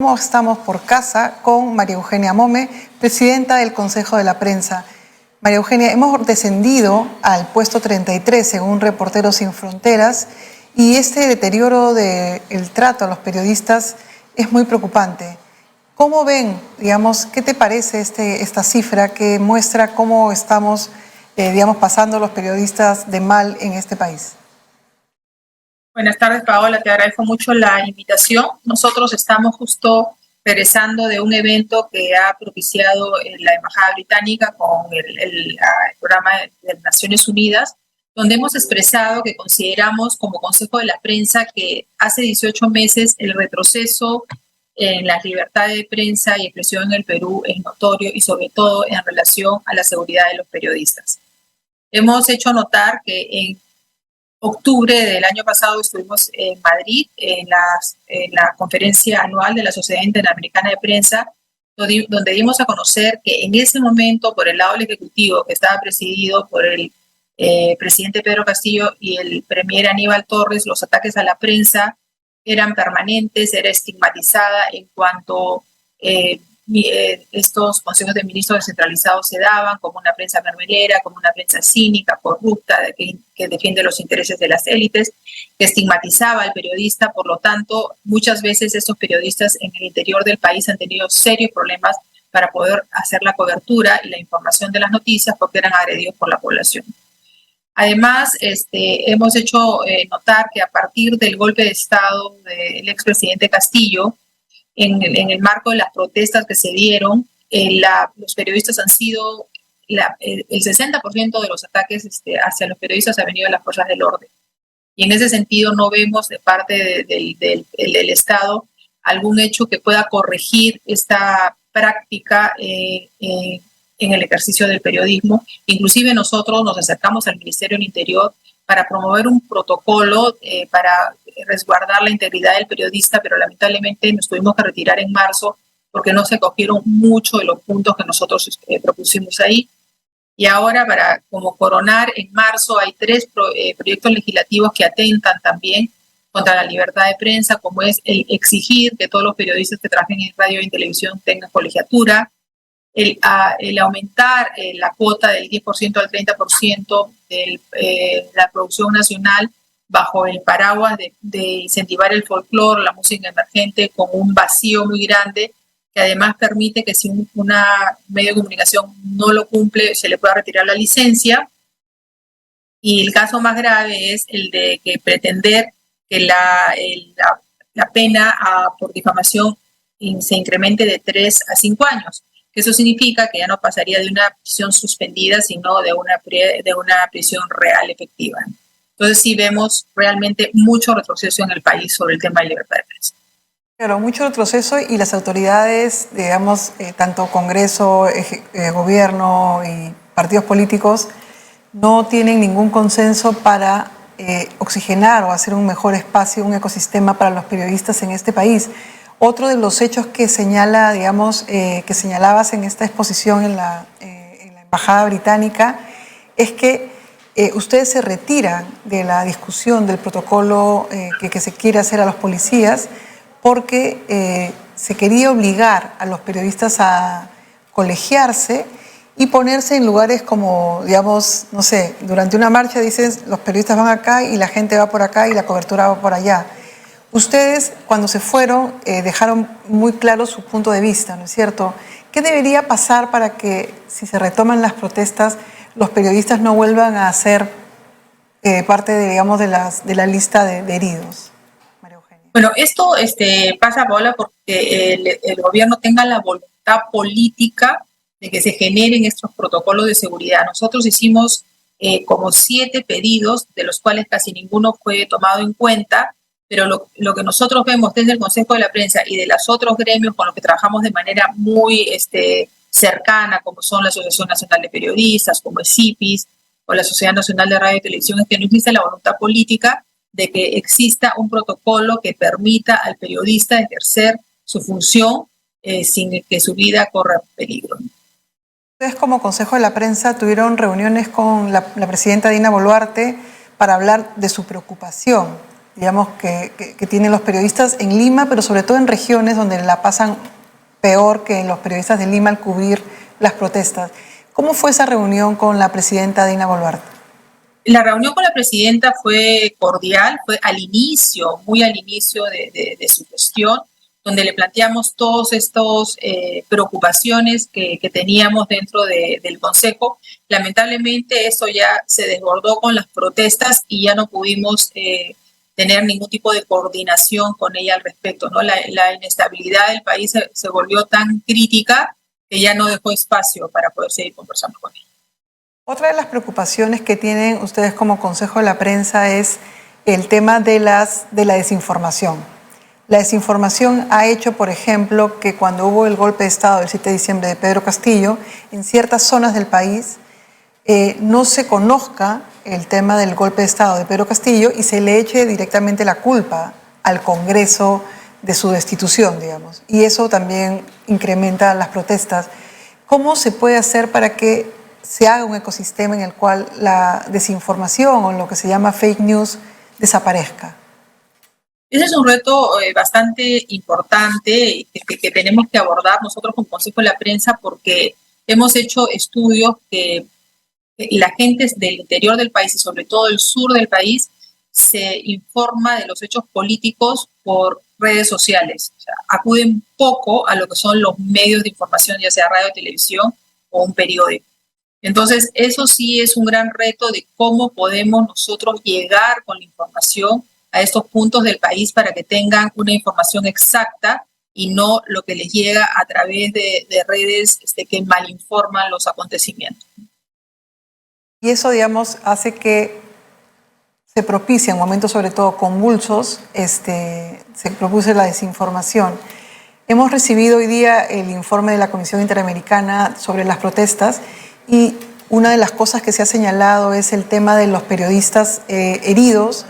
¿Cómo estamos por casa con María Eugenia Mome, presidenta del Consejo de la Prensa? María Eugenia, hemos descendido al puesto 33 según Reporteros Sin Fronteras y este deterioro del trato a los periodistas es muy preocupante. ¿Cómo ven, digamos, qué te parece esta cifra que muestra cómo estamos, pasando los periodistas de mal en este país? Buenas tardes, Paola, te agradezco mucho la invitación. Nosotros estamos justo regresando de un evento que ha propiciado la Embajada Británica con el programa de Naciones Unidas, donde hemos expresado que consideramos como Consejo de la Prensa que hace 18 meses el retroceso en la libertad de prensa y expresión en el Perú es notorio y sobre todo en relación a la seguridad de los periodistas. Hemos hecho notar que en octubre del año pasado estuvimos en Madrid en la conferencia anual de la Sociedad Interamericana de Prensa, donde dimos a conocer que en ese momento, por el lado del Ejecutivo, que estaba presidido por el presidente Pedro Castillo y el premier Aníbal Torres, los ataques a la prensa eran permanentes, era estigmatizada en cuanto estos consejos de ministros descentralizados se daban como una prensa mermelera, como una prensa cínica, corrupta, que defiende los intereses de las élites, que estigmatizaba al periodista. Por lo tanto, muchas veces estos periodistas en el interior del país han tenido serios problemas para poder hacer la cobertura y la información de las noticias porque eran agredidos por la población. Además, hemos hecho notar que a partir del golpe de Estado del expresidente Castillo, en el marco de las protestas que se dieron, los periodistas han sido, el 60% de los ataques hacia los periodistas ha venido de las fuerzas del orden. Y en ese sentido no vemos de parte del Estado algún hecho que pueda corregir esta práctica en el ejercicio del periodismo. Inclusive nosotros nos acercamos al Ministerio del Interior para promover un protocolo para resguardar la integridad del periodista, pero lamentablemente nos tuvimos que retirar en marzo porque no se cogieron mucho de los puntos que nosotros propusimos ahí. Y ahora, para como coronar, en marzo hay 3 proyectos legislativos que atentan también contra la libertad de prensa, como es el exigir que todos los periodistas que trabajen en radio y en televisión tengan colegiatura, el aumentar la cuota del 10% al 30% de la producción nacional bajo el paraguas de incentivar el folclore, la música emergente, con un vacío muy grande, que además permite que si una medio de comunicación no lo cumple, se le pueda retirar la licencia. Y el caso más grave es el de que pretender que la pena por difamación se incremente de 3 a 5 años. Eso significa que ya no pasaría de una prisión suspendida, sino de una prisión real efectiva. Entonces sí vemos realmente mucho retroceso en el país sobre el tema de libertad de prensa. Claro, mucho retroceso y las autoridades, digamos, tanto Congreso, gobierno y partidos políticos no tienen ningún consenso para oxigenar o hacer un mejor espacio, un ecosistema para los periodistas en este país. Otro de los hechos que señala, digamos, que señalabas en esta exposición en la Embajada Británica es que ustedes se retiran de la discusión del protocolo que se quiere hacer a los policías porque se quería obligar a los periodistas a colegiarse y ponerse en lugares como, digamos, no sé, durante una marcha dicen los periodistas van acá y la gente va por acá y la cobertura va por allá. Ustedes, cuando se fueron, dejaron muy claro su punto de vista, ¿no es cierto? ¿Qué debería pasar para que, si se retoman las protestas, los periodistas no vuelvan a ser parte, digamos, de la lista de heridos? María Eugenia. Bueno, esto pasa, Paola, porque el gobierno tenga la voluntad política de que se generen estos protocolos de seguridad. Nosotros hicimos como 7 pedidos, de los cuales casi ninguno fue tomado en cuenta, pero lo que nosotros vemos desde el Consejo de la Prensa y de los otros gremios con los que trabajamos de manera muy cercana, como son la Asociación Nacional de Periodistas, como es CIPIS, o la Sociedad Nacional de Radio y Televisión, es que no existe la voluntad política de que exista un protocolo que permita al periodista ejercer su función sin que su vida corra peligro. Ustedes como Consejo de la Prensa tuvieron reuniones con la presidenta Dina Boluarte para hablar de su preocupación, digamos, que tienen los periodistas en Lima, pero sobre todo en regiones donde la pasan peor que los periodistas de Lima al cubrir las protestas. ¿Cómo fue esa reunión con la presidenta Dina Boluarte? La reunión con la presidenta fue cordial, fue al inicio, muy al inicio de su gestión, donde le planteamos todos estos preocupaciones que teníamos dentro del Consejo. Lamentablemente eso ya se desbordó con las protestas y ya no pudimos tener ningún tipo de coordinación con ella al respecto, ¿no? La inestabilidad del país se volvió tan crítica que ya no dejó espacio para poder seguir conversando con ella. Otra de las preocupaciones que tienen ustedes como Consejo de la Prensa es el tema de la desinformación. La desinformación ha hecho, por ejemplo, que cuando hubo el golpe de Estado del 7 de diciembre de Pedro Castillo, en ciertas zonas del país no se conozca el tema del golpe de Estado de Pedro Castillo y se le eche directamente la culpa al Congreso de su destitución, digamos. Y eso también incrementa las protestas. ¿Cómo se puede hacer para que se haga un ecosistema en el cual la desinformación o lo que se llama fake news desaparezca? Ese es un reto bastante importante que tenemos que abordar nosotros como Consejo de la Prensa porque hemos hecho estudios que la gente del interior del país y sobre todo el sur del país se informa de los hechos políticos por redes sociales. O sea, acuden poco a lo que son los medios de información, ya sea radio, televisión o un periódico. Entonces, eso sí es un gran reto de cómo podemos nosotros llegar con la información a estos puntos del país para que tengan una información exacta y no lo que les llega a través de redes que malinforman los acontecimientos. Y eso, digamos, hace que se propicie en momentos sobre todo convulsos, se produce la desinformación. Hemos recibido hoy día el informe de la Comisión Interamericana sobre las protestas y una de las cosas que se ha señalado es el tema de los periodistas heridos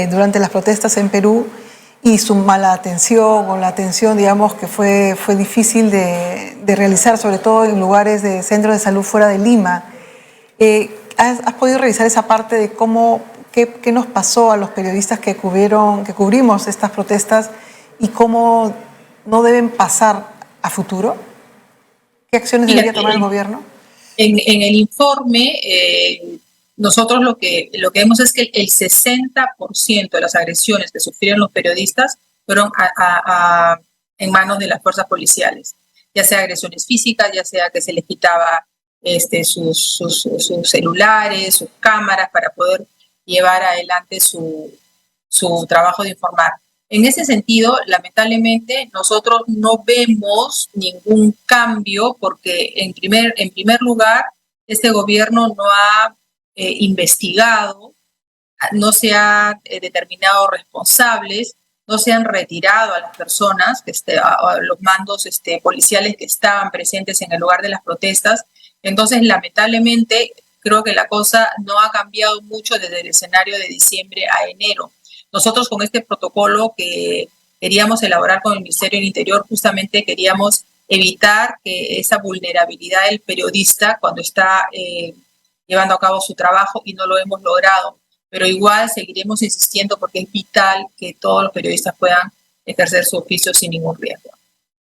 durante las protestas en Perú y su mala atención o la atención, digamos, que fue difícil de realizar, sobre todo en lugares de centros de salud fuera de Lima. ¿Has podido revisar esa parte de qué nos pasó a los periodistas que cubrimos estas protestas y cómo no deben pasar a futuro? ¿Qué acciones debería tomar el gobierno? En el informe, nosotros lo que vemos es que el 60% de las agresiones que sufrieron los periodistas fueron en manos de las fuerzas policiales, ya sea agresiones físicas, ya sea que se les quitaba sus celulares, sus cámaras para poder llevar adelante su trabajo de informar. En ese sentido, lamentablemente, nosotros no vemos ningún cambio porque, en primer lugar, este gobierno no ha investigado, no se ha determinado responsables, no se han retirado a las personas, a los mandos policiales que estaban presentes en el lugar de las protestas. Entonces, lamentablemente, creo que la cosa no ha cambiado mucho desde el escenario de diciembre a enero. Nosotros con este protocolo que queríamos elaborar con el Ministerio del Interior, justamente queríamos evitar que esa vulnerabilidad del periodista cuando está llevando a cabo su trabajo y no lo hemos logrado. Pero igual seguiremos insistiendo porque es vital que todos los periodistas puedan ejercer su oficio sin ningún riesgo.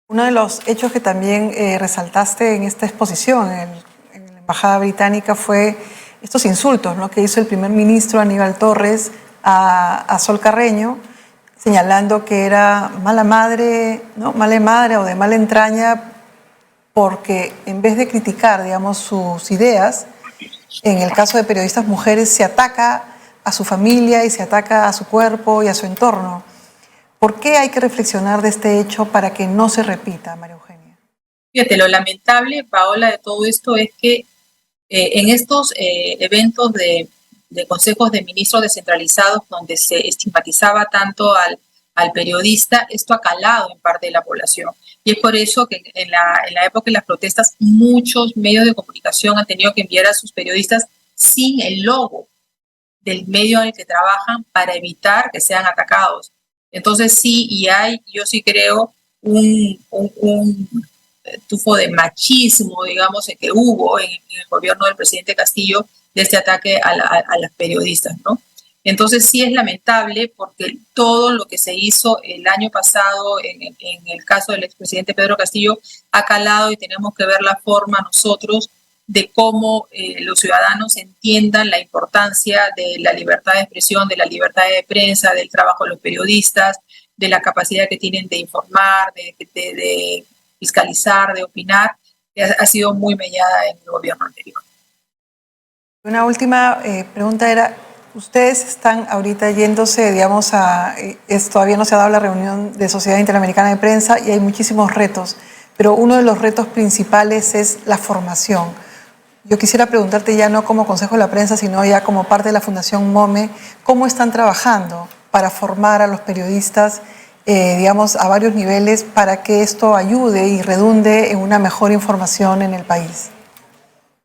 Uno de los hechos que también resaltaste en esta exposición en la Embajada Británica fue estos insultos, ¿no?, que hizo el primer ministro Aníbal Torres a Sol Carreño, señalando que era mala madre, ¿no?, mala madre o de mala entraña, porque en vez de criticar, digamos, sus ideas, en el caso de periodistas mujeres se ataca a su familia y se ataca a su cuerpo y a su entorno. ¿Por qué hay que reflexionar de este hecho para que no se repita, María Eugenia? Fíjate, lo lamentable, Paola, de todo esto es que en estos eventos de consejos de ministros descentralizados donde se estigmatizaba tanto al periodista, esto ha calado en parte de la población. Y es por eso que en la época de las protestas muchos medios de comunicación han tenido que enviar a sus periodistas sin el logo del medio en el que trabajan para evitar que sean atacados. Entonces sí, yo sí creo un tufo de machismo, digamos, que hubo en el gobierno del presidente Castillo de este ataque a las periodistas, ¿no? Entonces sí es lamentable porque todo lo que se hizo el año pasado en el caso del expresidente Pedro Castillo ha calado y tenemos que ver la forma nosotros de cómo los ciudadanos entiendan la importancia de la libertad de expresión, de la libertad de prensa, del trabajo de los periodistas, de la capacidad que tienen de informar, de fiscalizar, de opinar, que ha sido muy mellada en el gobierno anterior. Una última pregunta era, ustedes están ahorita yéndose, digamos, todavía no se ha dado la reunión de Sociedad Interamericana de Prensa y hay muchísimos retos, pero uno de los retos principales es la formación. Yo quisiera preguntarte ya no como Consejo de la Prensa, sino ya como parte de la Fundación MOME, ¿cómo están trabajando para formar a los periodistas, digamos, a varios niveles para que esto ayude y redunde en una mejor información en el país?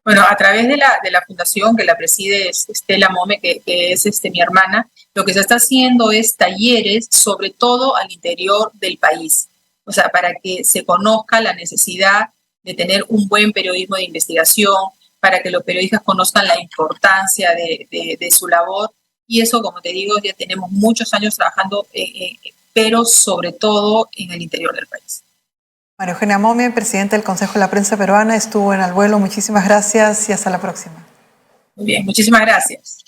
Bueno, a través de la fundación que la preside Estela Mome, que es mi hermana, lo que se está haciendo es talleres, sobre todo al interior del país. O sea, para que se conozca la necesidad de tener un buen periodismo de investigación, para que los periodistas conozcan la importancia de su labor. Y eso, como te digo, ya tenemos muchos años trabajando, pero sobre todo en el interior del país. María Eugenia Momia, presidenta del Consejo de la Prensa Peruana, estuvo en Al Vuelo. Muchísimas gracias y hasta la próxima. Muy bien, muchísimas gracias.